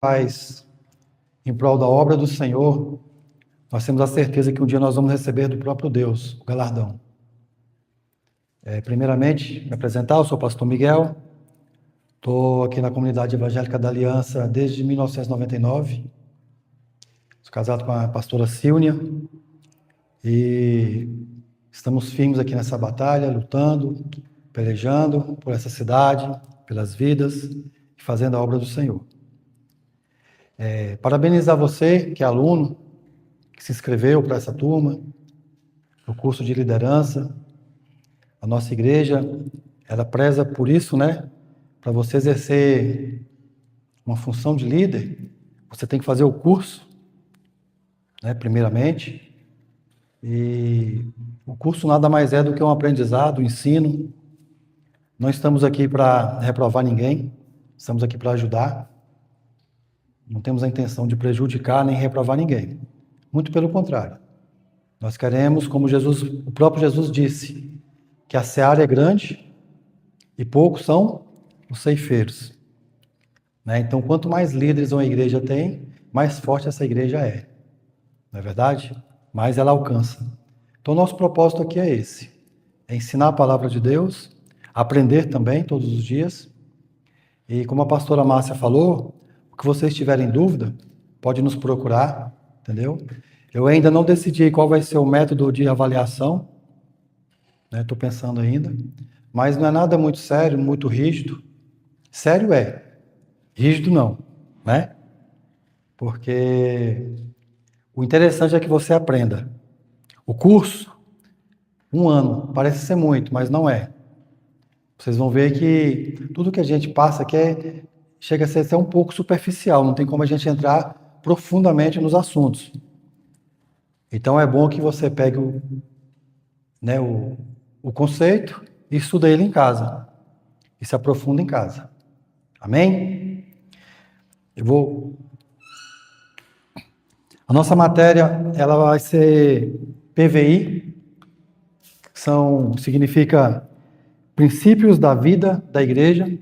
faz em prol da obra do Senhor, nós temos a certeza que um dia nós vamos receber do próprio Deus o galardão. Primeiramente, me apresentar, eu sou o pastor Miguel, estou aqui na Comunidade Evangélica da Aliança desde 1999, sou casado com a pastora Silnia e estamos firmes aqui nessa batalha, lutando, pelejando por essa cidade, pelas vidas e fazendo a obra do Senhor. Parabenizar você, que é aluno, que se inscreveu para essa turma, no curso de liderança. A nossa igreja, ela preza por isso, né? Para você exercer uma função de líder, você tem que fazer o curso, né? Primeiramente. E o curso nada mais é do que um aprendizado, um ensino. Não estamos aqui para reprovar ninguém, estamos aqui para ajudar. Não temos a intenção de prejudicar nem reprovar ninguém. Muito pelo contrário. Nós queremos, como o próprio Jesus disse, que a seara é grande e poucos são os ceifeiros. Né? Então, quanto mais líderes uma igreja tem, mais forte essa igreja é. Não é verdade? Mais ela alcança. Então, nosso propósito aqui é esse. É ensinar a palavra de Deus, aprender também todos os dias. E como a pastora Márcia falou, o que vocês tiverem dúvida, pode nos procurar, entendeu? Eu ainda não decidi qual vai ser o método de avaliação, né? Estou pensando ainda, mas não é nada muito sério, muito rígido. Sério é, rígido não, né? Porque o interessante é que você aprenda. O curso, 1 ano, parece ser muito, mas não é. Vocês vão ver que tudo que a gente passa aqui chega a ser até um pouco superficial, não tem como a gente entrar profundamente nos assuntos. Então é bom que você pegue o conceito e estuda ele em casa. E se aprofunda em casa. Amém? A nossa matéria, ela vai ser PVI, significa princípios da vida da igreja.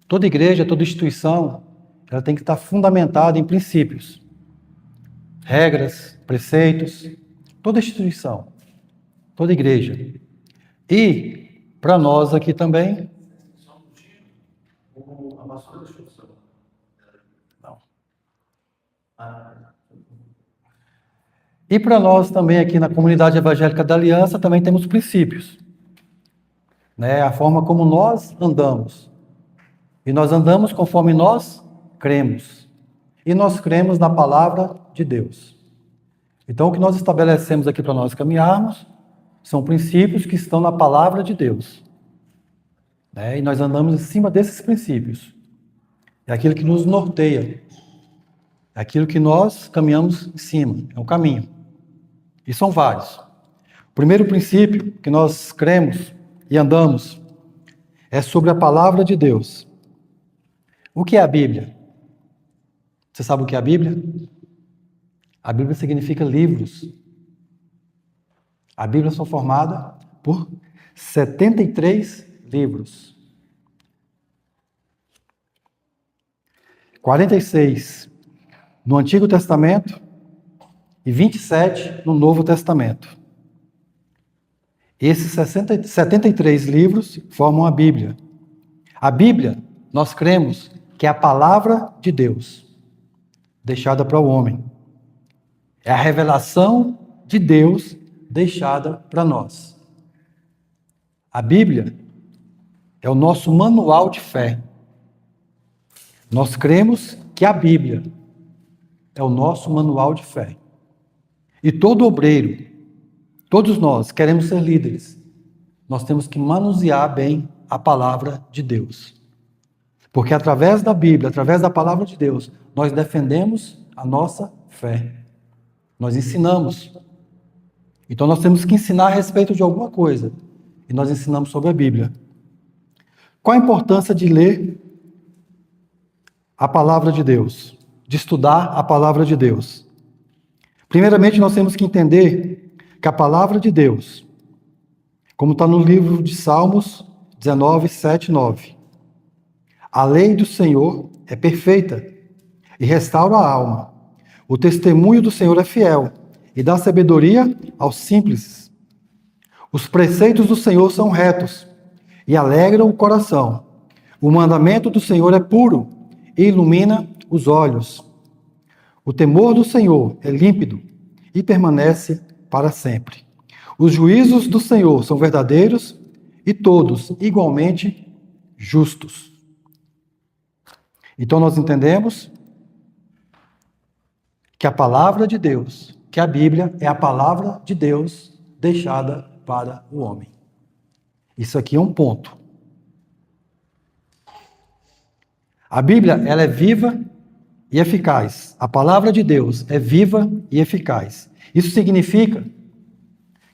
Toda igreja, toda instituição, ela tem que estar fundamentada em princípios, regras, preceitos, toda instituição, toda igreja. E, para nós aqui também... E para nós também aqui na Comunidade Evangélica da Aliança também temos princípios. Né? A forma como nós andamos. E nós andamos conforme nós cremos. E nós cremos na palavra de Deus. Então o que nós estabelecemos aqui para nós caminharmos são princípios que estão na palavra de Deus. Né? E nós andamos em cima desses princípios. É aquilo que nos norteia. É aquilo que nós caminhamos em cima. É um caminho. E são vários. O primeiro princípio que nós cremos e andamos é sobre a palavra de Deus. O que é a Bíblia? Você sabe o que é a Bíblia? A Bíblia significa livros. A Bíblia é formada por 73 livros. 46 no Antigo Testamento e 27 no Novo Testamento. Esses 73 livros formam a Bíblia. A Bíblia, nós cremos que é a palavra de Deus, deixada para o homem. É a revelação de Deus deixada para nós. A Bíblia é o nosso manual de fé. Nós cremos que a Bíblia é o nosso manual de fé. E todo obreiro, todos nós queremos ser líderes. Nós temos que manusear bem a palavra de Deus. Porque através da Bíblia, através da palavra de Deus, nós defendemos a nossa fé. Nós ensinamos. Então nós temos que ensinar a respeito de alguma coisa. E nós ensinamos sobre a Bíblia. Qual a importância de ler a palavra de Deus? De estudar a palavra de Deus? Primeiramente, nós temos que entender que a palavra de Deus, como está no livro de Salmos 19, 7, 9. A lei do Senhor é perfeita e restaura a alma. O testemunho do Senhor é fiel e dá sabedoria aos simples. Os preceitos do Senhor são retos e alegram o coração. O mandamento do Senhor é puro e ilumina os olhos. O temor do Senhor é límpido e permanece para sempre. Os juízos do Senhor são verdadeiros e todos igualmente justos. Então nós entendemos que a palavra de Deus, que a Bíblia é a palavra de Deus deixada para o homem. Isso aqui é um ponto. A Bíblia, ela é viva e eficaz. A palavra de Deus é viva e eficaz. Isso significa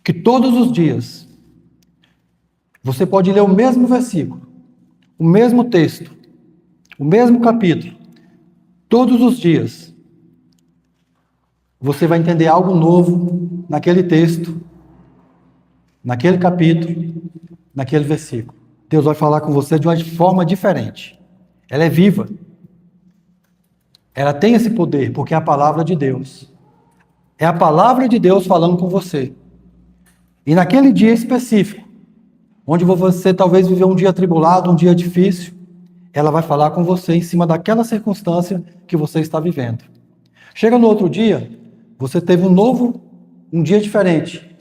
que todos os dias você pode ler o mesmo versículo, o mesmo texto, o mesmo capítulo. Todos os dias você vai entender algo novo naquele texto, naquele capítulo, naquele versículo. Deus vai falar com você de uma forma diferente. Ela é viva. Ela tem esse poder, porque é a palavra de Deus. É a palavra de Deus falando com você. E naquele dia específico, onde você talvez viveu um dia atribulado, um dia difícil, ela vai falar com você em cima daquela circunstância que você está vivendo. Chega no outro dia, você teve um dia diferente,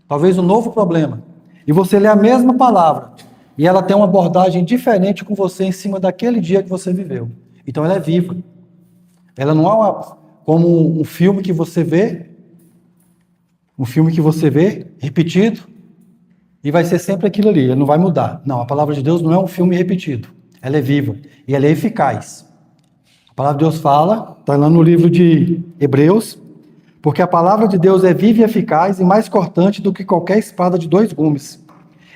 talvez um novo problema, e você lê a mesma palavra, e ela tem uma abordagem diferente com você em cima daquele dia que você viveu. Então ela é viva. Ela não é como um filme que você vê, repetido, e vai ser sempre aquilo ali, ele não vai mudar. Não, a palavra de Deus não é um filme repetido. Ela é viva e ela é eficaz. A palavra de Deus fala, está lá no livro de Hebreus, porque a palavra de Deus é viva e eficaz e mais cortante do que qualquer espada de 2 gumes,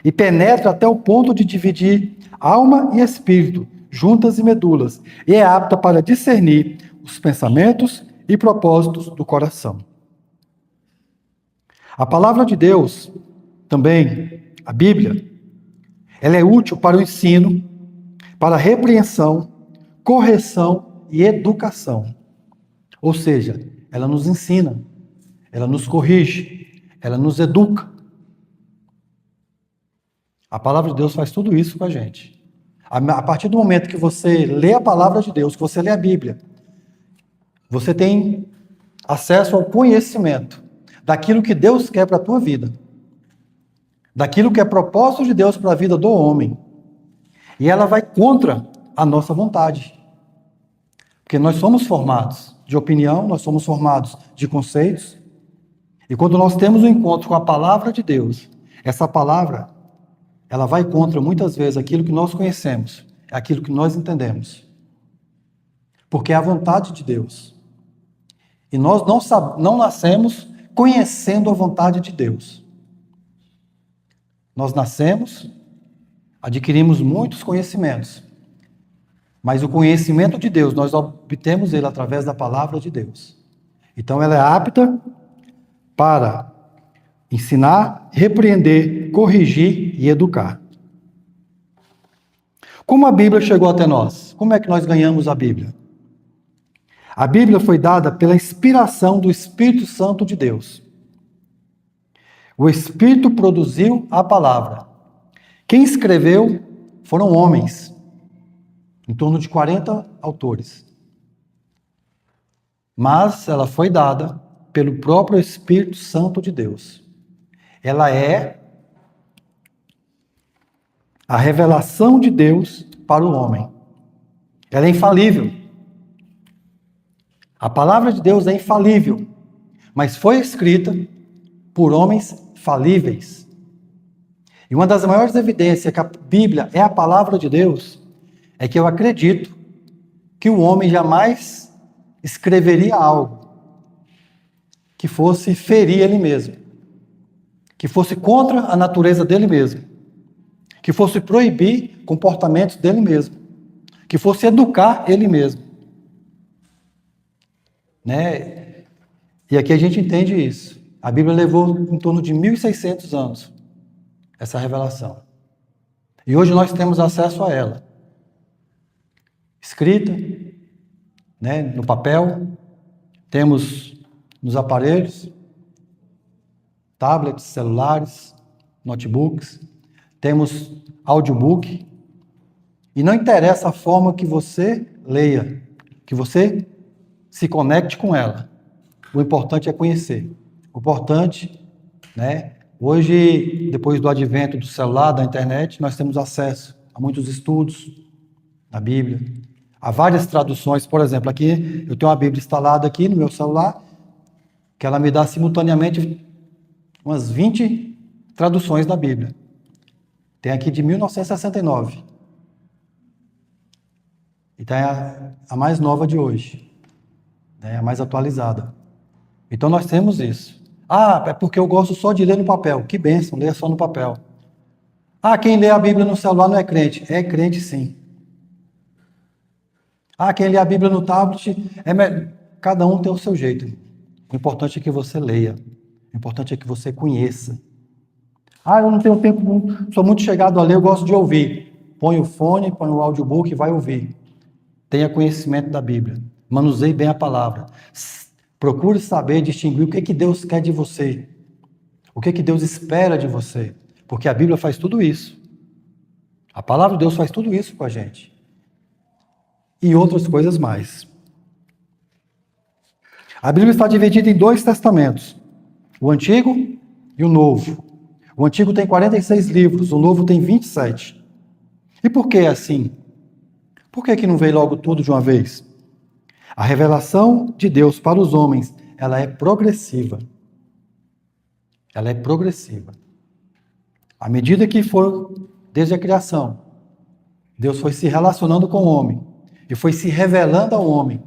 e penetra até o ponto de dividir alma e espírito, juntas e medulas, e é apta para discernir os pensamentos e propósitos do coração. A palavra de Deus, também, a Bíblia, ela é útil para o ensino, para a repreensão, correção e educação. Ou seja, ela nos ensina, ela nos corrige, ela nos educa. A palavra de Deus faz tudo isso com a gente. A partir do momento que você lê a palavra de Deus, que você lê a Bíblia, você tem acesso ao conhecimento daquilo que Deus quer para a tua vida, daquilo que é propósito de Deus para a vida do homem. E ela vai contra a nossa vontade. Porque nós somos formados de opinião, nós somos formados de conceitos. E quando nós temos um encontro com a palavra de Deus, essa palavra, ela vai contra muitas vezes aquilo que nós conhecemos, aquilo que nós entendemos. Porque é a vontade de Deus. E nós não nascemos conhecendo a vontade de Deus. Nós nascemos, adquirimos muitos conhecimentos, mas o conhecimento de Deus, nós obtemos ele através da palavra de Deus. Então ela é apta para ensinar, repreender, corrigir e educar. Como a Bíblia chegou até nós? Como é que nós ganhamos a Bíblia? A Bíblia foi dada pela inspiração do Espírito Santo de Deus. O Espírito produziu a palavra. Quem escreveu foram homens, em torno de 40 autores. Mas ela foi dada pelo próprio Espírito Santo de Deus. Ela é a revelação de Deus para o homem. Ela é infalível. A palavra de Deus é infalível, mas foi escrita por homens falíveis. E uma das maiores evidências que a Bíblia é a palavra de Deus é que eu acredito que o homem jamais escreveria algo que fosse ferir ele mesmo, que fosse contra a natureza dele mesmo, que fosse proibir comportamentos dele mesmo, que fosse educar ele mesmo. Né? E aqui a gente entende isso. A Bíblia levou em torno de 1.600 anos essa revelação. E hoje nós temos acesso a ela. Escrita, né, no papel, temos nos aparelhos, tablets, celulares, notebooks, temos audiobook, e não interessa a forma que você leia, que você se conecte com ela. O importante é conhecer. O importante, né? Hoje, depois do advento do celular, da internet, nós temos acesso a muitos estudos da Bíblia, a várias traduções. Por exemplo, aqui eu tenho uma Bíblia instalada aqui no meu celular, que ela me dá simultaneamente umas 20 traduções da Bíblia. Tem aqui de 1969. E tem a mais nova de hoje, né? A mais atualizada. Então nós temos isso. Ah, é porque eu gosto só de ler no papel. Que bênção, ler só no papel. Ah, quem lê a Bíblia no celular não é crente. É crente sim. Ah, quem lê a Bíblia no tablet, cada um tem o seu jeito. O importante é que você leia. O importante é que você conheça. Ah, eu não tenho tempo, sou muito chegado a ler, eu gosto de ouvir. Põe o fone, põe o audiobook e vai ouvir. Tenha conhecimento da Bíblia. Manuseie bem a palavra. Procure saber distinguir o que Deus quer de você. O que Deus espera de você. Porque a Bíblia faz tudo isso. A palavra de Deus faz tudo isso com a gente. E outras coisas mais. A Bíblia está dividida em 2 testamentos. O Antigo e o Novo. O Antigo tem 46 livros, o Novo tem 27. E por que assim? Por que não veio logo tudo de uma vez? A revelação de Deus para os homens, ela é progressiva. Ela é progressiva. À medida que for, desde a criação, Deus foi se relacionando com o homem e foi se revelando ao homem,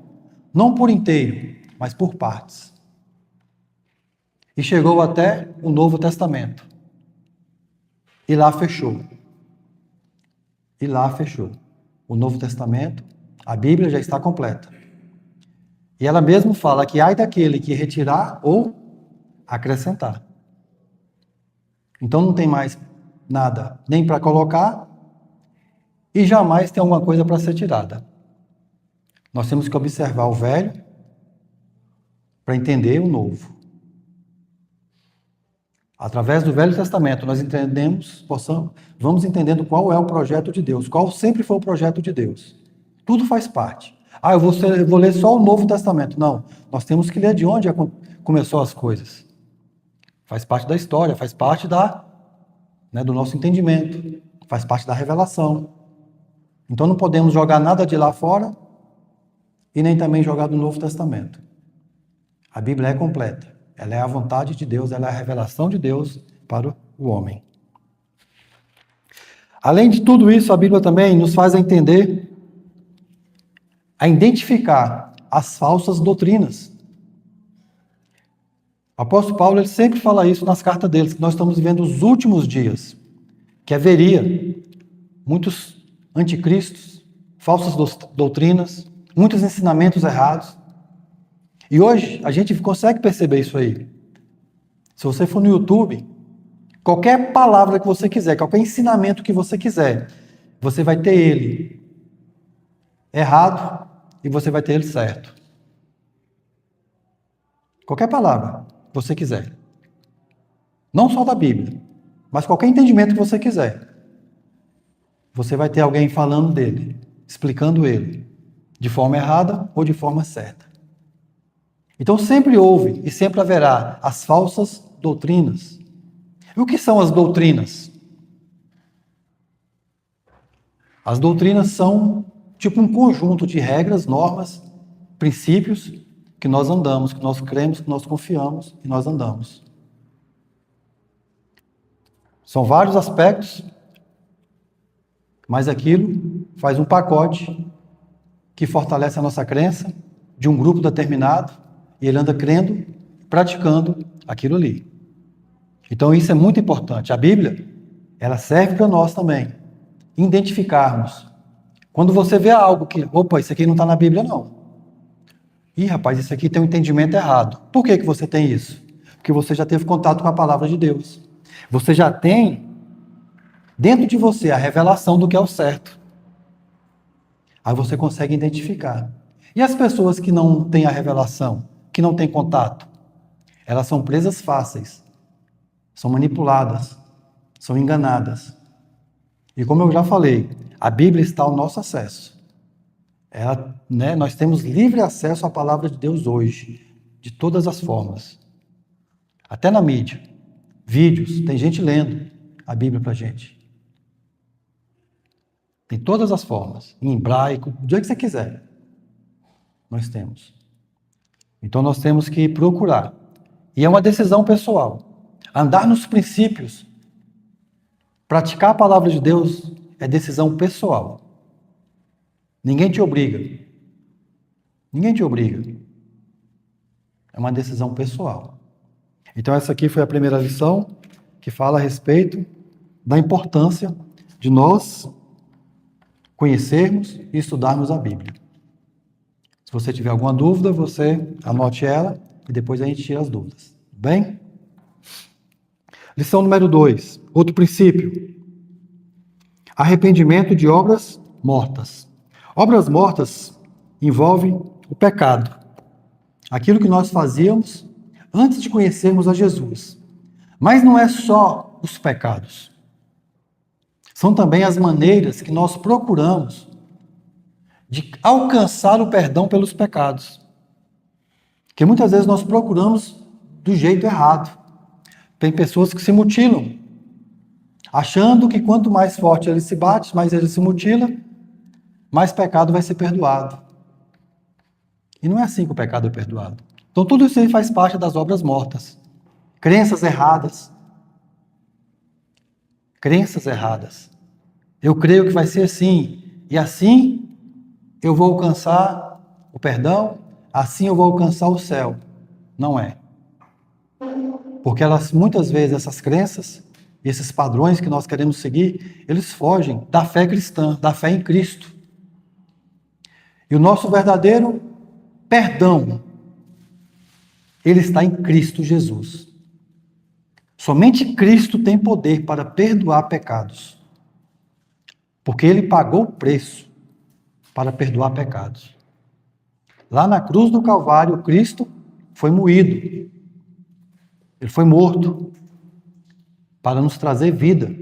não por inteiro, mas por partes. E chegou até o Novo Testamento. E lá fechou. E lá fechou. O Novo Testamento, a Bíblia já está completa. E ela mesmo fala que ai daquele que retirar ou acrescentar. Então não tem mais nada nem para colocar e jamais tem alguma coisa para ser tirada. Nós temos que observar o velho para entender o novo. Através do Velho Testamento nós vamos entendendo qual é o projeto de Deus, qual sempre foi o projeto de Deus. Tudo faz parte. Ah, eu vou ler só o Novo Testamento. Não, nós temos que ler de onde começou as coisas. Faz parte da história, faz parte do nosso entendimento, faz parte da revelação. Então não podemos jogar nada de lá fora e nem também jogar do Novo Testamento. A Bíblia é completa. Ela é a vontade de Deus, ela é a revelação de Deus para o homem. Além de tudo isso, a Bíblia também nos faz entender, a identificar as falsas doutrinas. O apóstolo Paulo ele sempre fala isso nas cartas dele, que nós estamos vivendo os últimos dias, que haveria muitos anticristos, falsas doutrinas, muitos ensinamentos errados. E hoje a gente consegue perceber isso aí. Se você for no YouTube, qualquer palavra que você quiser, qualquer ensinamento que você quiser, você vai ter ele errado e você vai ter ele certo. Qualquer palavra que você quiser. Não só da Bíblia, mas qualquer entendimento que você quiser. Você vai ter alguém falando dele, explicando ele, de forma errada ou de forma certa. Então sempre houve e sempre haverá as falsas doutrinas. E o que são as doutrinas? As doutrinas são tipo um conjunto de regras, normas, princípios que nós andamos, que nós cremos, que nós confiamos e nós andamos. São vários aspectos, mas aquilo faz um pacote que fortalece a nossa crença de um grupo determinado. E ele anda crendo, praticando aquilo ali. Então isso é muito importante. A Bíblia, ela serve para nós também identificarmos. Quando você vê algo que, opa, isso aqui não está na Bíblia não. Ih, rapaz, isso aqui tem um entendimento errado. Por que você tem isso? Porque você já teve contato com a palavra de Deus. Você já tem dentro de você a revelação do que é o certo. Aí você consegue identificar. E as pessoas que não têm a revelação, que não têm contato? Elas são presas fáceis, são manipuladas, são enganadas. E como eu já falei, a Bíblia está ao nosso acesso. Nós temos livre acesso à palavra de Deus hoje, de todas as formas. Até na mídia. Vídeos, tem gente lendo a Bíblia para a gente. Tem todas as formas, em hebraico, do jeito que você quiser. Nós temos. Então nós temos que procurar. E é uma decisão pessoal. Andar nos princípios, praticar a palavra de Deus é decisão pessoal. Ninguém te obriga. Ninguém te obriga. É uma decisão pessoal. Então essa aqui foi a primeira lição que fala a respeito da importância de nós conhecermos e estudarmos a Bíblia. Se você tiver alguma dúvida, você anote ela e depois a gente tira as dúvidas. Bem? Lição número 2. Outro princípio. Arrependimento de obras mortas. Obras mortas envolvem o pecado. Aquilo que nós fazíamos antes de conhecermos a Jesus. Mas não é só os pecados. São também as maneiras que nós procuramos de alcançar o perdão pelos pecados. Que muitas vezes nós procuramos do jeito errado. Tem pessoas que se mutilam, achando que quanto mais forte ele se bate, mais ele se mutila, mais pecado vai ser perdoado. E não é assim que o pecado é perdoado. Então tudo isso aí faz parte das obras mortas. Crenças erradas. Crenças erradas. Eu creio que vai ser assim, e assim eu vou alcançar o perdão, assim eu vou alcançar o céu. Não é. Porque muitas vezes essas crenças, esses padrões que nós queremos seguir, eles fogem da fé cristã, da fé em Cristo. E o nosso verdadeiro perdão, ele está em Cristo Jesus. Somente Cristo tem poder para perdoar pecados. Porque ele pagou o preço para perdoar pecados. Lá na cruz do Calvário, Cristo foi moído. Ele foi morto para nos trazer vida,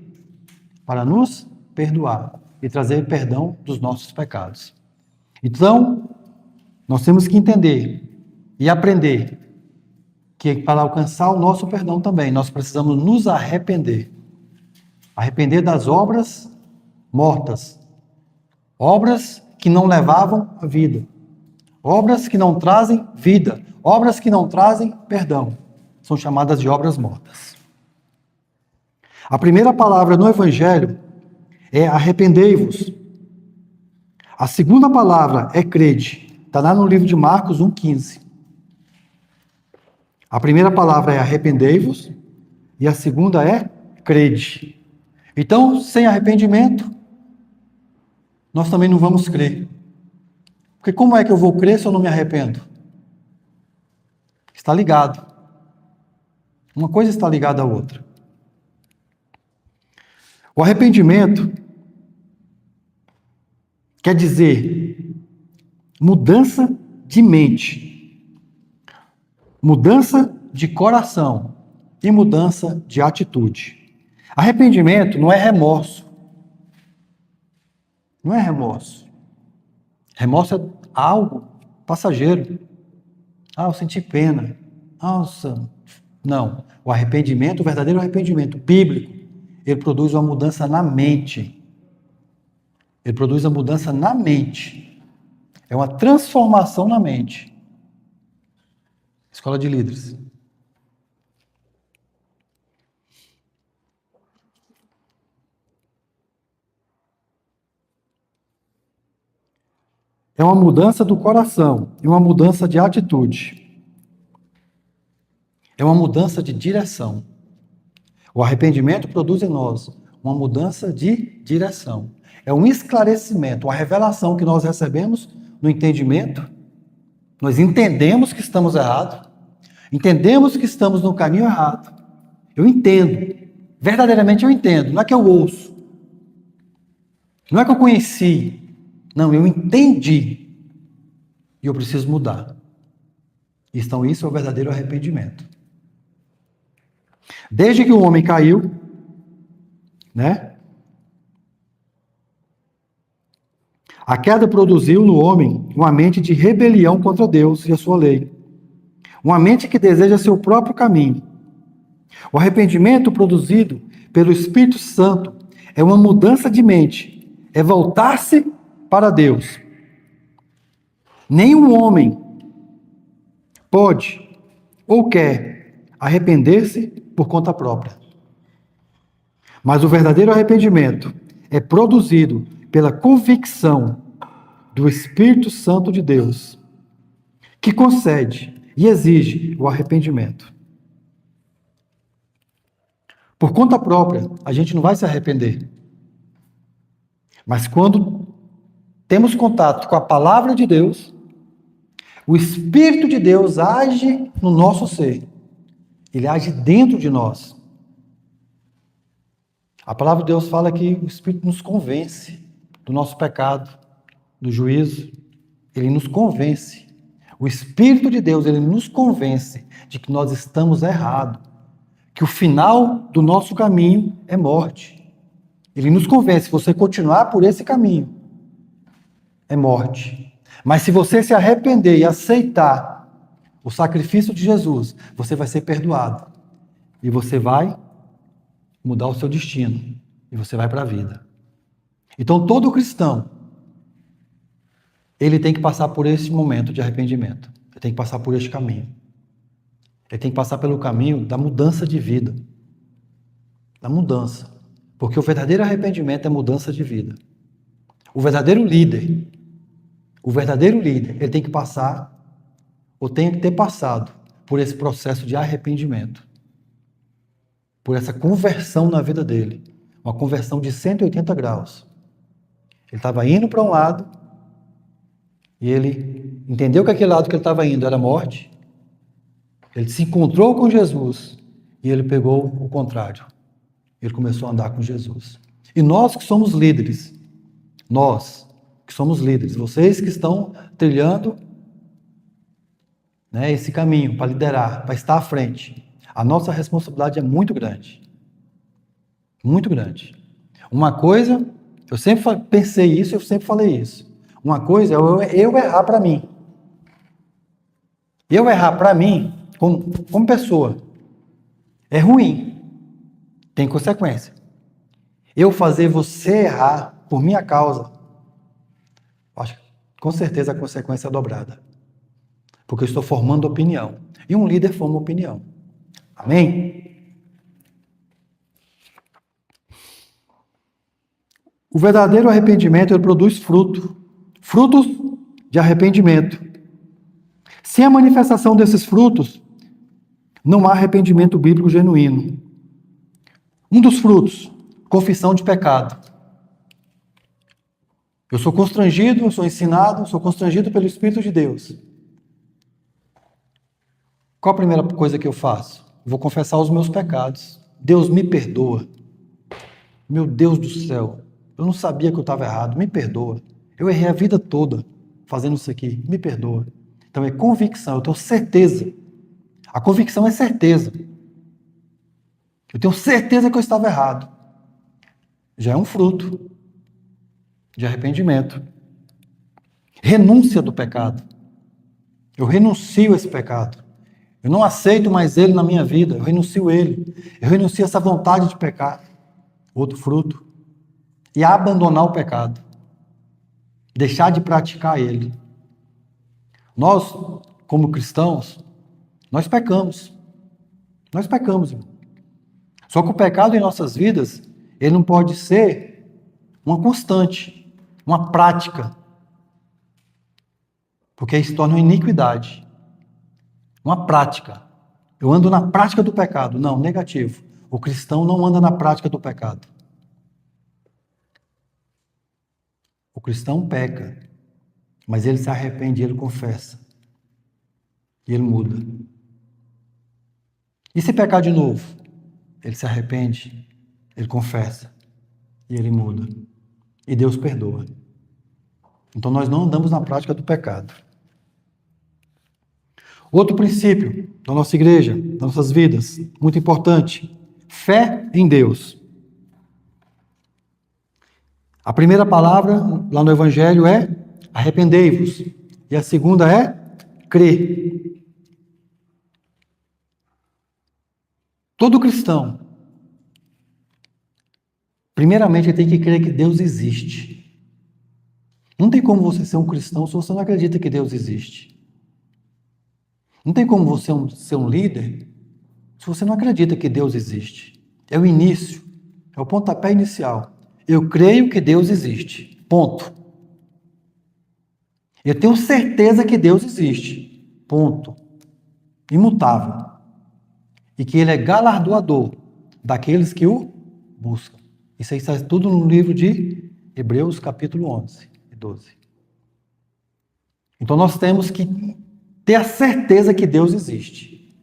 para nos perdoar e trazer perdão dos nossos pecados. Então, nós temos que entender e aprender que para alcançar o nosso perdão também, nós precisamos nos arrepender. Arrepender das obras mortas. Obras que não levavam a vida. Obras que não trazem vida. Obras que não trazem perdão. São chamadas de obras mortas. A primeira palavra no Evangelho é arrependei-vos. A segunda palavra é crede. Está lá no livro de Marcos 1,15. A primeira palavra é arrependei-vos e a segunda é crede. Então, sem arrependimento, nós também não vamos crer. Porque como é que eu vou crer se eu não me arrependo? Está ligado. Uma coisa está ligada à outra. O arrependimento quer dizer mudança de mente, mudança de coração e mudança de atitude. Arrependimento não é remorso. Não é remorso. Remorso é algo passageiro. Eu senti pena. Nossa. Não. O arrependimento, o verdadeiro arrependimento bíblico, ele produz uma mudança na mente. Ele produz a mudança na mente. É uma transformação na mente. Escola de líderes. É uma mudança do coração e uma mudança de atitude. É uma mudança de direção. O arrependimento produz em nós uma mudança de direção. É um esclarecimento, uma revelação que nós recebemos no entendimento. Nós entendemos que estamos errados. Entendemos que estamos no caminho errado. Eu entendo. Verdadeiramente eu entendo. Não é que eu ouço. Não é que eu conheci. Não, eu entendi. E eu preciso mudar. Então isso é o verdadeiro arrependimento. Desde que o homem caiu, né? A queda produziu no homem uma mente de rebelião contra Deus e a sua lei. Uma mente que deseja seu próprio caminho. O arrependimento produzido pelo Espírito Santo é uma mudança de mente, é voltar-se para Deus. Nenhum homem pode ou quer arrepender-se por conta própria. Mas o verdadeiro arrependimento é produzido pela convicção do Espírito Santo de Deus, que concede e exige o arrependimento. Por conta própria, a gente não vai se arrepender. Mas quando temos contato com a palavra de Deus, o Espírito de Deus age no nosso ser. Ele age dentro de nós. A palavra de Deus fala que o Espírito nos convence do nosso pecado, do juízo. Ele nos convence. O Espírito de Deus, ele nos convence de que nós estamos errados, que o final do nosso caminho é morte. Ele nos convence, se você continuar por esse caminho, é morte. Mas se você se arrepender e aceitar o sacrifício de Jesus, você vai ser perdoado. E você vai mudar o seu destino. E você vai para a vida. Então, todo cristão, ele tem que passar por esse momento de arrependimento. Ele tem que passar por este caminho. Ele tem que passar pelo caminho da mudança de vida. Da mudança. Porque o verdadeiro arrependimento é mudança de vida. O verdadeiro líder, ele tem que passar, ou tem que ter passado, por esse processo de arrependimento. Por essa conversão na vida dele. Uma conversão de 180 graus. Ele estava indo para um lado, e ele entendeu que aquele lado que ele estava indo era morte. Ele se encontrou com Jesus, e ele pegou o contrário. Ele começou a andar com Jesus. E nós que somos líderes, vocês que estão trilhando, né, esse caminho para liderar, para estar à frente, a nossa responsabilidade é muito grande. Muito grande. Uma coisa, eu sempre pensei isso, eu sempre falei isso. Uma coisa é eu errar para mim. Eu errar para mim, como pessoa, é ruim. Tem consequência. Eu fazer você errar por minha causa, acho que com certeza a consequência é dobrada. Porque eu estou formando opinião. E um líder forma opinião. Amém? O verdadeiro arrependimento, ele produz fruto. Frutos de arrependimento. Sem a manifestação desses frutos, não há arrependimento bíblico genuíno. Um dos frutos, confissão de pecado. Eu sou constrangido, eu sou ensinado, sou constrangido pelo Espírito de Deus. Qual a primeira coisa que eu faço? Vou confessar os meus pecados. Deus me perdoa. Meu Deus do céu, eu não sabia que eu estava errado, me perdoa. Eu errei a vida toda fazendo isso aqui, me perdoa. Então é convicção, eu tenho certeza. A convicção é certeza. Eu tenho certeza que eu estava errado. Já é um fruto de arrependimento. Renúncia do pecado. Eu renuncio a esse pecado. Eu não aceito mais ele na minha vida. Eu renuncio ele. Eu renuncio a essa vontade de pecar. Outro fruto. E a abandonar o pecado. Deixar de praticar ele. Nós, como cristãos, nós pecamos. Nós pecamos, irmão. Só que o pecado em nossas vidas, ele não pode ser uma constante, uma prática. Porque aí se torna uma iniquidade. Uma prática. Eu ando na prática do pecado. Não, negativo. O cristão não anda na prática do pecado. O cristão peca, mas ele se arrepende, ele confessa. E ele muda. E se pecar de novo? Ele se arrepende, ele confessa e ele muda. E Deus perdoa. Então nós não andamos na prática do pecado. Outro princípio da nossa igreja, das nossas vidas, muito importante: fé em Deus. A primeira palavra lá no Evangelho é arrependei-vos. E a segunda é crer. Todo cristão, primeiramente, ele tem que crer que Deus existe. Não tem como você ser um cristão se você não acredita que Deus existe. Não tem como você ser um líder se você não acredita que Deus existe. É o início, é o pontapé inicial. Eu creio que Deus existe. Ponto. Eu tenho certeza que Deus existe. Ponto. Imutável. E que Ele é galardoador daqueles que o buscam. Isso aí está tudo no livro de Hebreus, capítulo 11 e 12. Então nós temos que ter a certeza que Deus existe.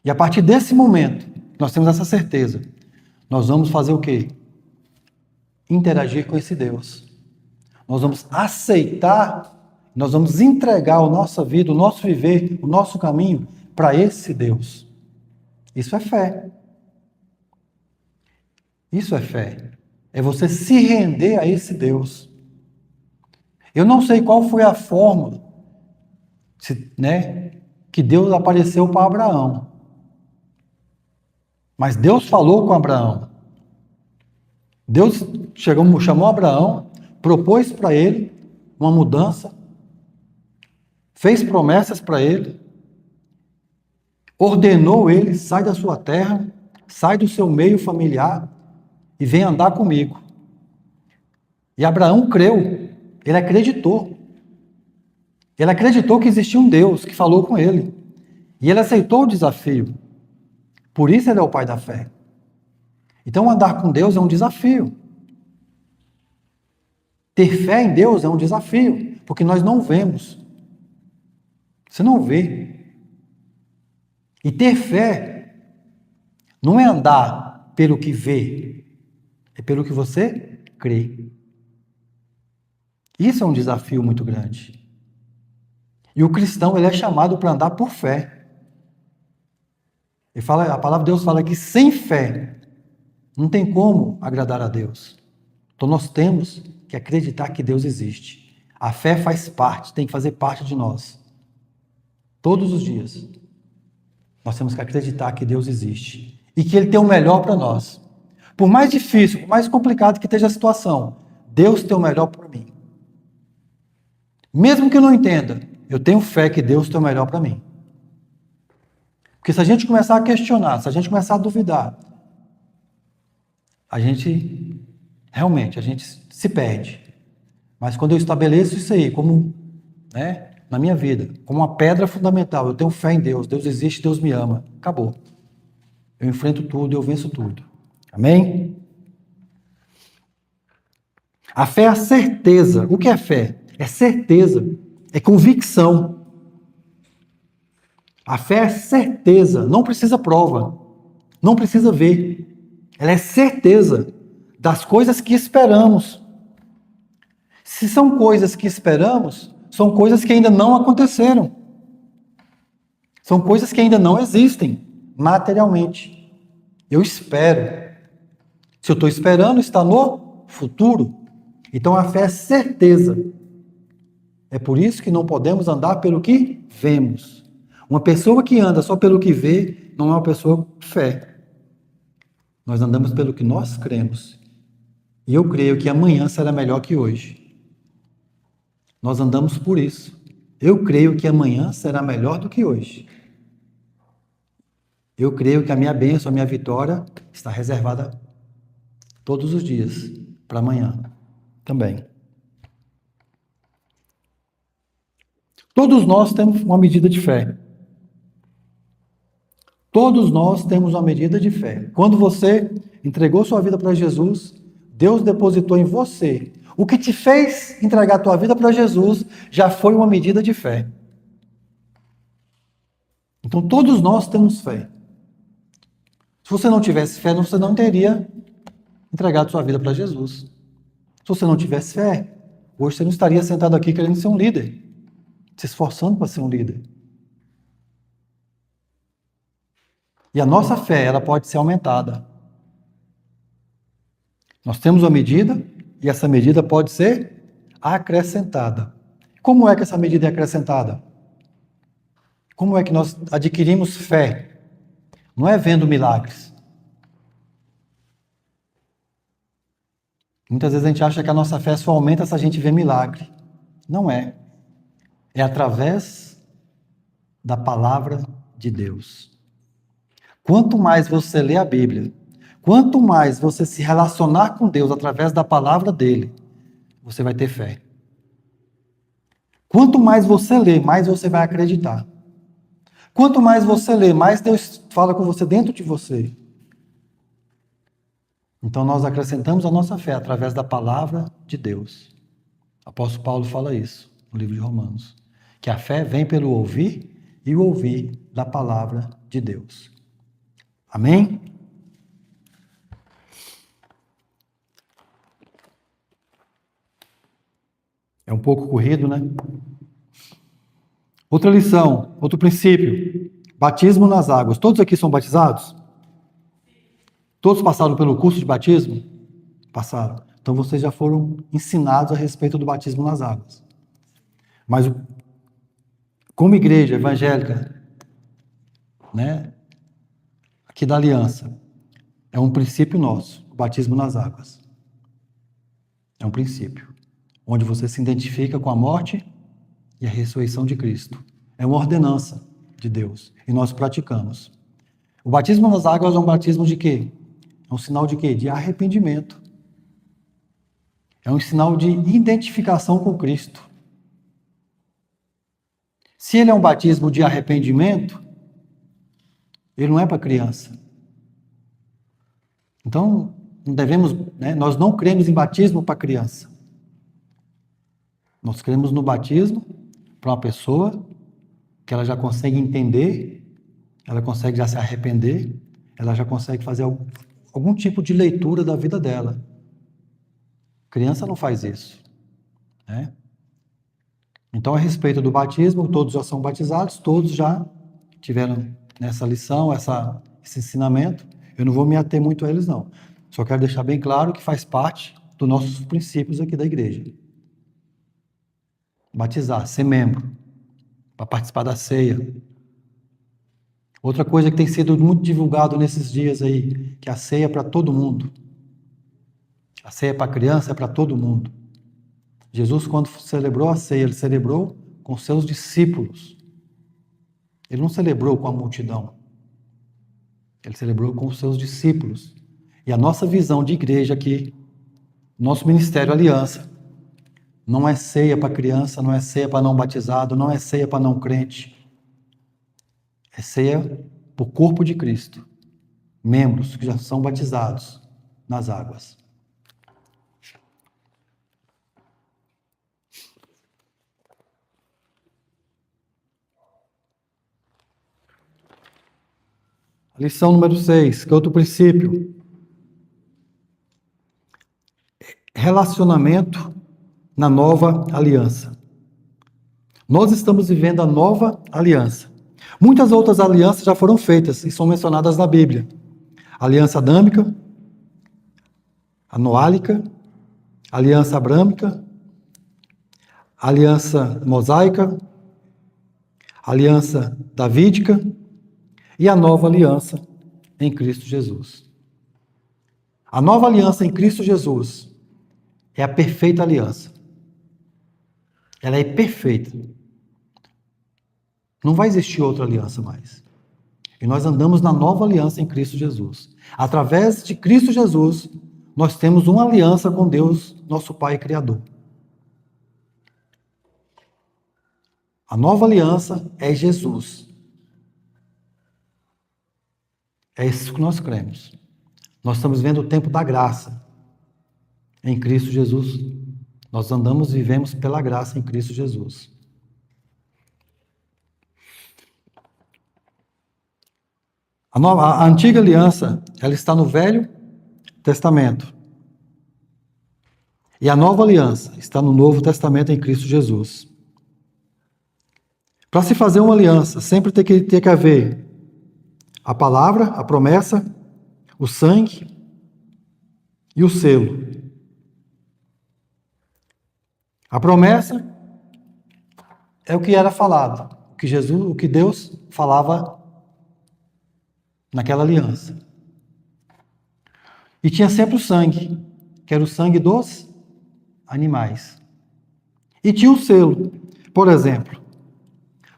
E a partir desse momento, nós temos essa certeza. Nós vamos fazer o quê? Interagir com esse Deus. Nós vamos aceitar, nós vamos entregar a nossa vida, o nosso viver, o nosso caminho para esse Deus. Isso é fé. Isso é fé. É você se render a esse Deus. Eu não sei qual foi a forma, que Deus apareceu para Abraão. Mas Deus falou com Abraão. Deus chamou Abraão, propôs para ele uma mudança, fez promessas para ele, ordenou ele: sai da sua terra, sai do seu meio familiar e vem andar comigo. E Abraão creu, ele acreditou. Ele acreditou que existia um Deus que falou com ele. E ele aceitou o desafio. Por isso ele é o pai da fé. Então andar com Deus é um desafio. Ter fé em Deus é um desafio, porque nós não vemos. Você não vê. E ter fé não é andar pelo que vê, é pelo que você crê. Isso é um desafio muito grande. E o cristão, ele é chamado para andar por fé. A palavra de Deus fala que sem fé não tem como agradar a Deus. Então nós temos que acreditar que Deus existe. A fé faz parte, tem que fazer parte de nós. Todos os dias. Nós temos que acreditar que Deus existe. E que Ele tem o melhor para nós. Por mais difícil, por mais complicado que esteja a situação, Deus tem o melhor para mim. Mesmo que eu não entenda, eu tenho fé que Deus tem o melhor para mim. Porque se a gente começar a questionar, se a gente começar a duvidar, a gente se perde. Mas quando eu estabeleço isso aí como, na minha vida, como uma pedra fundamental, eu tenho fé em Deus, Deus existe, Deus me ama, acabou. Eu enfrento tudo, eu venço tudo. Amém? A fé é a certeza. O que é fé? É certeza, é convicção. A fé é certeza, não precisa prova, não precisa ver. Ela é certeza das coisas que esperamos. Se são coisas que esperamos, são coisas que ainda não aconteceram. São coisas que ainda não existem materialmente. Eu espero. Se eu estou esperando, está no futuro. Então a fé é certeza. É por isso que não podemos andar pelo que vemos. Uma pessoa que anda só pelo que vê, não é uma pessoa de fé. Nós andamos pelo que nós cremos. E eu creio que amanhã será melhor que hoje. Nós andamos por isso. Eu creio que amanhã será melhor do que hoje. Eu creio que a minha bênção, a minha vitória está reservada todos os dias para amanhã também. Todos nós temos uma medida de fé. Todos nós temos uma medida de fé. Quando você entregou sua vida para Jesus, Deus depositou em você. O que te fez entregar a tua vida para Jesus já foi uma medida de fé. Então todos nós temos fé. Se você não tivesse fé, você não teria entregado sua vida para Jesus. Se você não tivesse fé, hoje você não estaria sentado aqui querendo ser um líder, se esforçando para ser um líder. E a nossa fé, ela pode ser aumentada. Nós temos uma medida e essa medida pode ser acrescentada. Como é que essa medida é acrescentada? Como é que nós adquirimos fé? Não é vendo milagres. Muitas vezes a gente acha que a nossa fé só aumenta se a gente vê milagre. Não é. É através da palavra de Deus. Quanto mais você lê a Bíblia, quanto mais você se relacionar com Deus através da palavra dele, você vai ter fé. Quanto mais você lê, mais você vai acreditar. Quanto mais você lê, mais Deus fala com você dentro de você. Então nós acrescentamos a nossa fé através da palavra de Deus. O apóstolo Paulo fala isso no livro de Romanos. Que a fé vem pelo ouvir e o ouvir da palavra de Deus. Amém? É um pouco corrido, né? Outra lição, outro princípio. Batismo nas águas. Todos aqui são batizados? Todos passaram pelo curso de batismo? Passaram. Então vocês já foram ensinados a respeito do batismo nas águas. Mas como igreja evangélica, né, aqui da Aliança, é um princípio nosso, o batismo nas águas. É um princípio, onde você se identifica com a morte e a ressurreição de Cristo. É uma ordenança de Deus, e nós praticamos. O batismo nas águas é um batismo de quê? É um sinal de quê? De arrependimento. É um sinal de identificação com Cristo. Se ele é um batismo de arrependimento, ele não é para criança. Então, não devemos, né, nós não cremos em batismo para criança. Nós cremos no batismo para uma pessoa que ela já consegue entender, ela consegue já se arrepender, ela já consegue fazer algum tipo de leitura da vida dela. Criança não faz isso, né? Então, a respeito do batismo, todos já são batizados, todos já tiveram nessa lição, esse ensinamento. Eu não vou me ater muito a eles, não. Só quero deixar bem claro que faz parte dos nossos princípios aqui da igreja. Batizar, ser membro, para participar da ceia. Outra coisa que tem sido muito divulgado nesses dias aí, que a ceia é para todo mundo. A ceia para criança é para todo mundo. Jesus, quando celebrou a ceia, ele celebrou com seus discípulos. Ele não celebrou com a multidão. Ele celebrou com os seus discípulos. E a nossa visão de igreja aqui, nosso ministério Aliança, não é ceia para criança, não é ceia para não batizado, não é ceia para não crente. É ceia para o corpo de Cristo. Membros que já são batizados nas águas. Lição número 6, que é outro princípio. Relacionamento na nova aliança. Nós estamos vivendo a nova aliança. Muitas outras alianças já foram feitas e são mencionadas na Bíblia. Aliança adâmica, a noálica, aliança abrâmica, aliança mosaica, aliança davídica e a nova aliança em Cristo Jesus. A nova aliança em Cristo Jesus é a perfeita aliança. Ela é perfeita. Não vai existir outra aliança mais. E nós andamos na nova aliança em Cristo Jesus. Através de Cristo Jesus, nós temos uma aliança com Deus, nosso Pai Criador. A nova aliança é Jesus. É isso que nós cremos. Nós estamos vendo o tempo da graça. Em Cristo Jesus, nós andamos e vivemos pela graça em Cristo Jesus. A antiga aliança, ela está no Velho Testamento. E a nova aliança está no Novo Testamento em Cristo Jesus. Para se fazer uma aliança, sempre tem que haver A palavra, a promessa, o sangue e o selo. A promessa é o que era falado, o que Deus falava naquela aliança. E tinha sempre o sangue, que era o sangue dos animais. E tinha o selo. Por exemplo,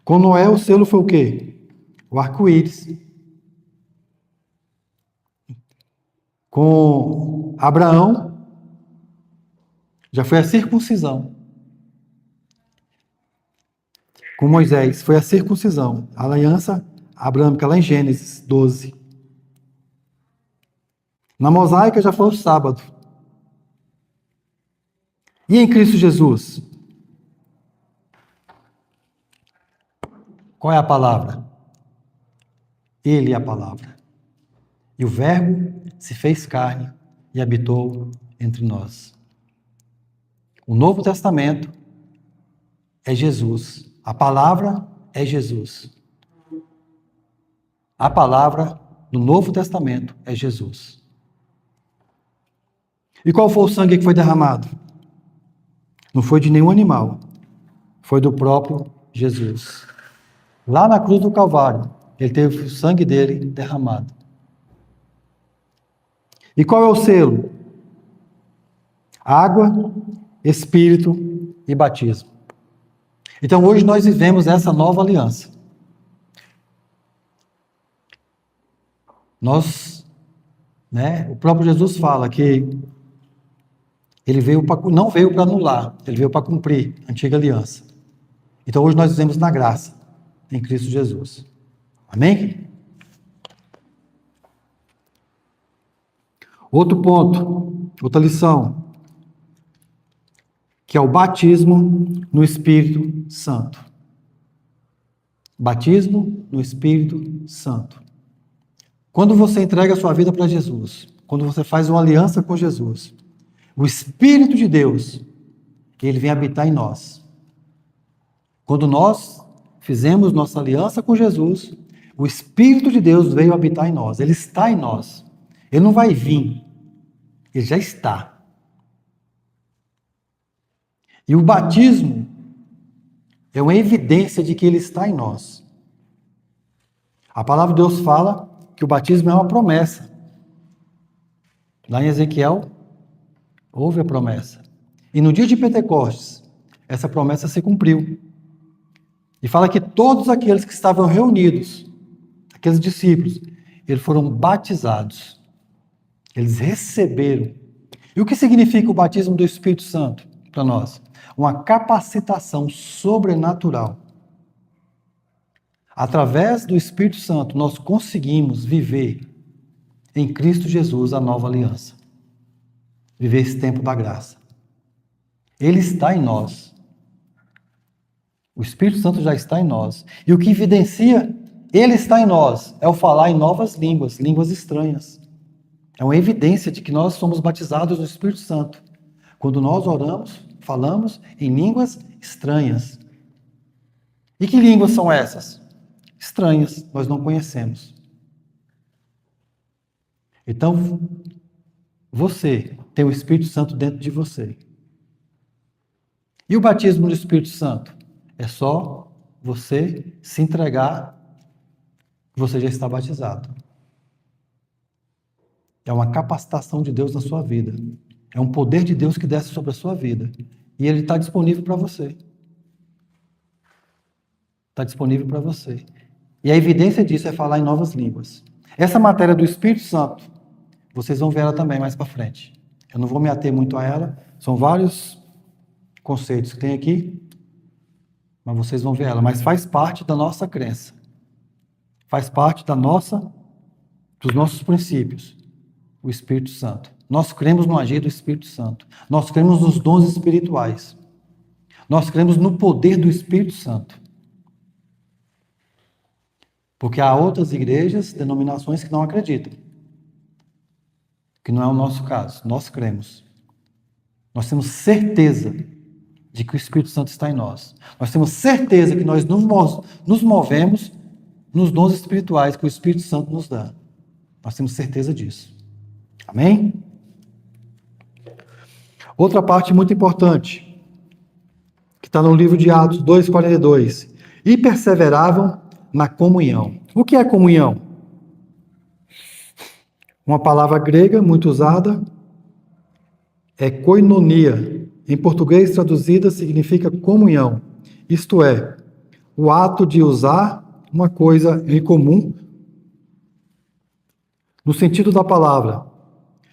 com Noé o selo foi o quê? O arco-íris. Com Abraão já foi a circuncisão. Com Moisés foi a circuncisão, a aliança abrâmica, lá em Gênesis 12. Na mosaica já foi o sábado. E em Cristo Jesus? Qual é a palavra? Ele é a palavra. E o Verbo se fez carne e habitou entre nós. O Novo Testamento é Jesus. A palavra é Jesus. A palavra do Novo Testamento é Jesus. E qual foi o sangue que foi derramado? Não foi de nenhum animal. Foi do próprio Jesus. Lá na cruz do Calvário, ele teve o sangue dele derramado. E qual é o selo? Água, Espírito e batismo. Então hoje nós vivemos essa nova aliança. O próprio Jesus fala que ele não veio para anular, ele veio para cumprir a antiga aliança. Então hoje nós vivemos na graça, em Cristo Jesus. Amém? Outro ponto, outra lição, que é o batismo no Espírito Santo. Batismo no Espírito Santo. Quando você entrega a sua vida para Jesus, quando você faz uma aliança com Jesus, o Espírito de Deus, ele vem habitar em nós. Quando nós fizemos nossa aliança com Jesus, o Espírito de Deus veio habitar em nós. Ele está em nós. Ele não vai vir. Ele já está. E o batismo é uma evidência de que ele está em nós. A palavra de Deus fala que o batismo é uma promessa. Lá em Ezequiel, houve a promessa. E no dia de Pentecostes, essa promessa se cumpriu. E fala que todos aqueles que estavam reunidos, aqueles discípulos, eles foram batizados. Eles receberam. E o que significa o batismo do Espírito Santo para nós? Uma capacitação sobrenatural. Através do Espírito Santo, nós conseguimos viver em Cristo Jesus a nova aliança. Viver esse tempo da graça. Ele está em nós. O Espírito Santo já está em nós. E o que evidencia ele está em nós é o falar em novas línguas, línguas estranhas. É uma evidência de que nós somos batizados no Espírito Santo. Quando nós oramos, falamos em línguas estranhas. E que línguas são essas? Estranhas, nós não conhecemos. Então, você tem o Espírito Santo dentro de você. E o batismo do Espírito Santo? É só você se entregar, que você já está batizado. É uma capacitação de Deus na sua vida. É um poder de Deus que desce sobre a sua vida. E ele está disponível para você. Está disponível para você. E a evidência disso é falar em novas línguas. Essa matéria do Espírito Santo, vocês vão ver ela também mais para frente. Eu não vou me ater muito a ela. São vários conceitos que tem aqui, mas vocês vão ver ela. Mas faz parte da nossa crença. Faz parte dos nossos princípios. O Espírito Santo. Nós cremos no agir do Espírito Santo. Nós cremos nos dons espirituais. Nós cremos no poder do Espírito Santo. Porque há outras igrejas, denominações que não acreditam. Que não é o nosso caso. Nós cremos. Nós temos certeza de que o Espírito Santo está em nós. Nós temos certeza que nós nos movemos nos dons espirituais que o Espírito Santo nos dá. Nós temos certeza disso. Amém? Outra parte muito importante, que está no livro de Atos 2,42. E perseveravam na comunhão. O que é comunhão? Uma palavra grega muito usada é koinonia. Em português traduzida significa comunhão. Isto é, o ato de usar uma coisa em comum, no sentido da palavra,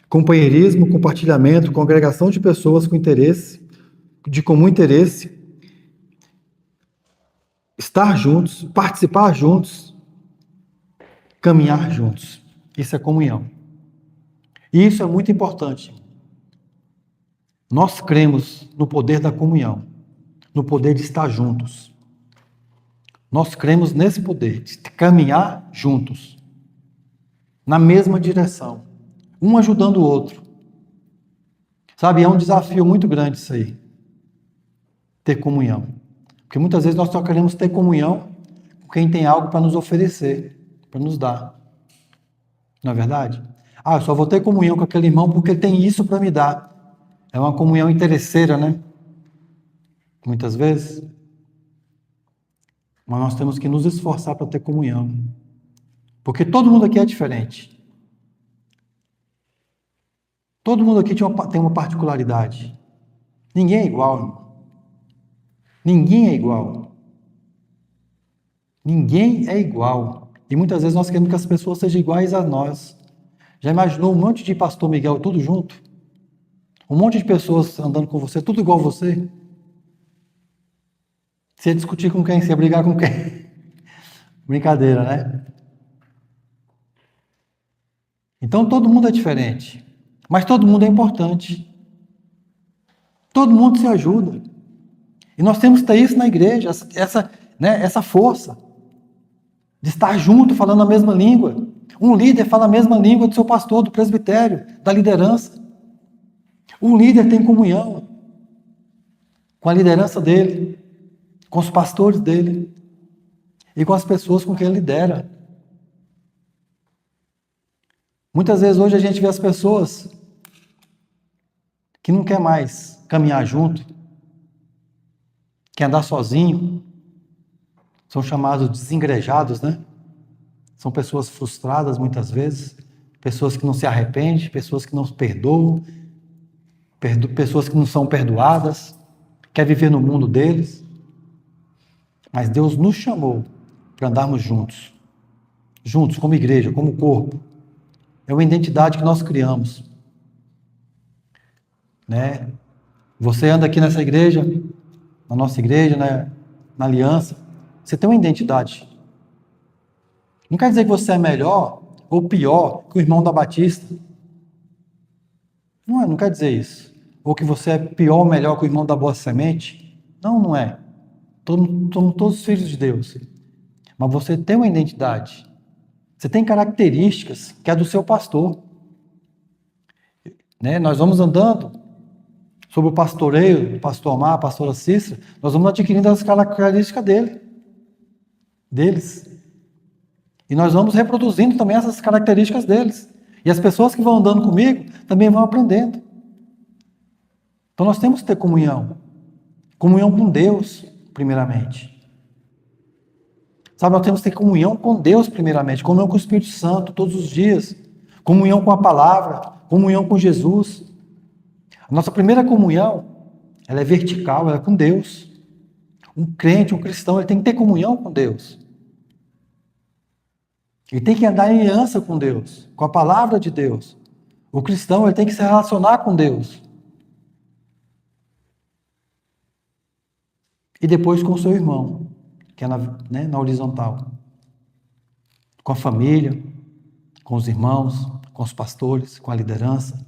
companheirismo, compartilhamento, congregação de pessoas com interesse, de comum interesse, estar juntos, participar juntos, caminhar juntos. Isso é comunhão. E isso é muito importante. Nós cremos no poder da comunhão, no poder de estar juntos. Nós cremos nesse poder de caminhar juntos, na mesma direção, um ajudando o outro. Sabe, é um desafio muito grande isso aí, ter comunhão. Porque muitas vezes nós só queremos ter comunhão com quem tem algo para nos oferecer, para nos dar. Não é verdade? Eu só vou ter comunhão com aquele irmão porque ele tem isso para me dar. É uma comunhão interesseira, né? Muitas vezes. Mas nós temos que nos esforçar para ter comunhão. Porque todo mundo aqui é diferente. Todo mundo aqui tem uma particularidade. Ninguém é igual, irmão. Ninguém é igual. Ninguém é igual. E muitas vezes nós queremos que as pessoas sejam iguais a nós. Já imaginou um monte de pastor Miguel tudo junto? Um monte de pessoas andando com você, tudo igual a você? Você ia discutir com quem? Você ia brigar com quem? Brincadeira, né? Então todo mundo é diferente. Mas todo mundo é importante. Todo mundo se ajuda. E nós temos que ter isso na igreja, essa força de estar junto, falando a mesma língua. Um líder fala a mesma língua do seu pastor, do presbitério, da liderança. Um líder tem comunhão com a liderança dele, com os pastores dele e com as pessoas com quem ele lidera. Muitas vezes hoje a gente vê as pessoas que não quer mais caminhar junto, quer andar sozinho, são chamados desengrejados, né? São pessoas frustradas muitas vezes, pessoas que não se arrependem, pessoas que não perdoam, pessoas que não são perdoadas, quer viver no mundo deles. Mas Deus nos chamou para andarmos juntos, juntos como igreja, como corpo. É uma identidade que nós criamos, né? Você anda aqui nessa igreja, na nossa igreja, né? Na aliança, você tem uma identidade. Não quer dizer que você é melhor ou pior que o irmão da Batista. Não quer dizer isso. Ou que você é pior ou melhor que o irmão da Boa Semente. Não é. Somos todos filhos de Deus. Mas você tem uma identidade. Você tem características que é do seu pastor. Né? Nós vamos andando sobre o pastoreio do pastor Omar, a pastora Cícera, nós vamos adquirindo as características deles. E nós vamos reproduzindo também essas características deles. E as pessoas que vão andando comigo também vão aprendendo. Então nós temos que ter comunhão. Comunhão com Deus, primeiramente. Sabe, nós temos que ter comunhão com Deus, primeiramente. Comunhão com o Espírito Santo, todos os dias. Comunhão com a palavra. Comunhão com Jesus. A nossa primeira comunhão, ela é vertical, ela é com Deus. Um crente, um cristão, ele tem que ter comunhão com Deus. Ele tem que andar em aliança com Deus, com a palavra de Deus. O cristão, ele tem que se relacionar com Deus. E depois com o seu irmão, que é na horizontal. Com a família, com os irmãos, com os pastores, com a liderança.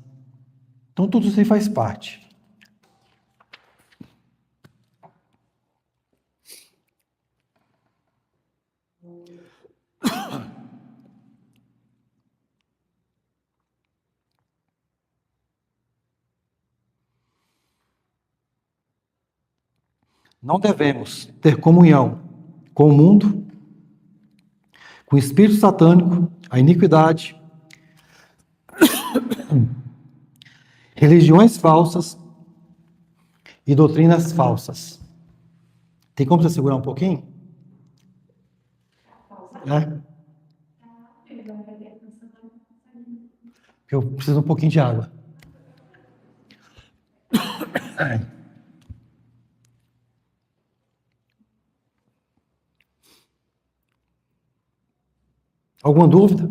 Então tudo isso aí faz parte. Não devemos ter comunhão com o mundo, com o espírito satânico, a iniquidade, religiões falsas e doutrinas falsas. Tem como você segurar um pouquinho? Eu preciso um pouquinho de água. Alguma dúvida?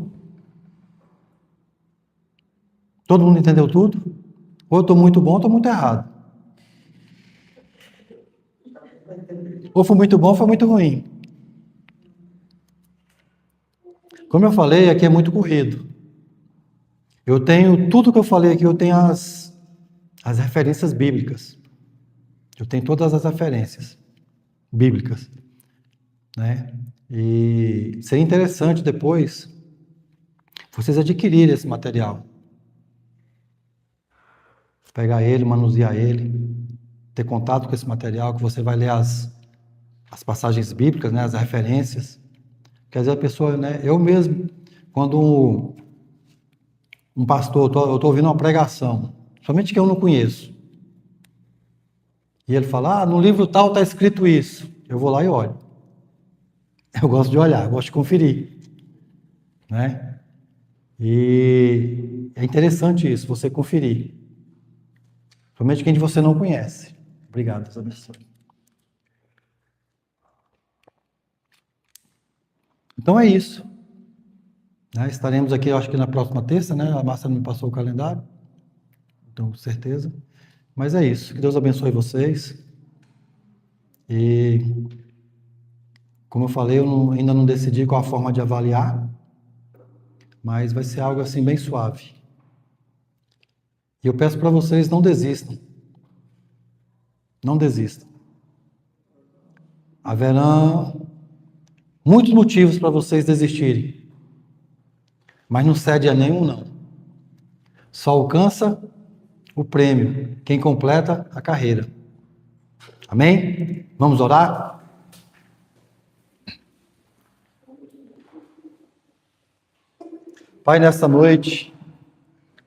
Todo mundo entendeu tudo? Ou eu estou muito bom ou estou muito errado. Ou foi muito bom ou foi muito ruim. Como eu falei, aqui é muito corrido. Eu tenho, tudo que eu falei aqui, eu tenho as referências bíblicas. Eu tenho todas as referências bíblicas, né? E seria interessante depois vocês adquirirem esse material. Pegar ele, manusear ele, ter contato com esse material, que você vai ler as passagens bíblicas, né, as referências. Quer dizer, a pessoa, né, eu mesmo, quando um pastor, eu estou ouvindo uma pregação, somente que eu não conheço, e ele fala, no livro tal está escrito isso, eu vou lá e olho. Eu gosto de olhar, eu gosto de conferir, né? E é interessante isso, você conferir. Somente quem você não conhece. Obrigado, Deus abençoe. Então é isso. Né? Estaremos aqui, eu acho que na próxima terça, né? A Márcia me passou o calendário. Então, com certeza. Mas é isso. Que Deus abençoe vocês. E, como eu falei, eu ainda não decidi qual a forma de avaliar, mas vai ser algo assim bem suave. E eu peço para vocês, não desistam. Não desistam. Haverá muitos motivos para vocês desistirem. Mas não cede a nenhum, não. Só alcança o prêmio quem completa a carreira. Amém? Vamos orar? Pai, nesta noite,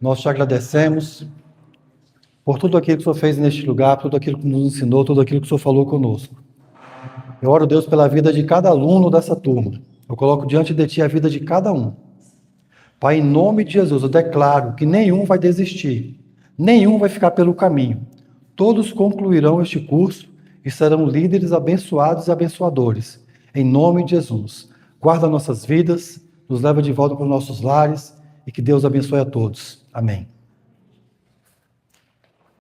nós te agradecemos por tudo aquilo que o Senhor fez neste lugar, por tudo aquilo que nos ensinou, tudo aquilo que o Senhor falou conosco. Eu oro, Deus, pela vida de cada aluno dessa turma. Eu coloco diante de Ti a vida de cada um. Pai, em nome de Jesus, eu declaro que nenhum vai desistir, nenhum vai ficar pelo caminho. Todos concluirão este curso e serão líderes abençoados e abençoadores. Em nome de Jesus. Guarda nossas vidas, nos leva de volta para os nossos lares e que Deus abençoe a todos. Amém.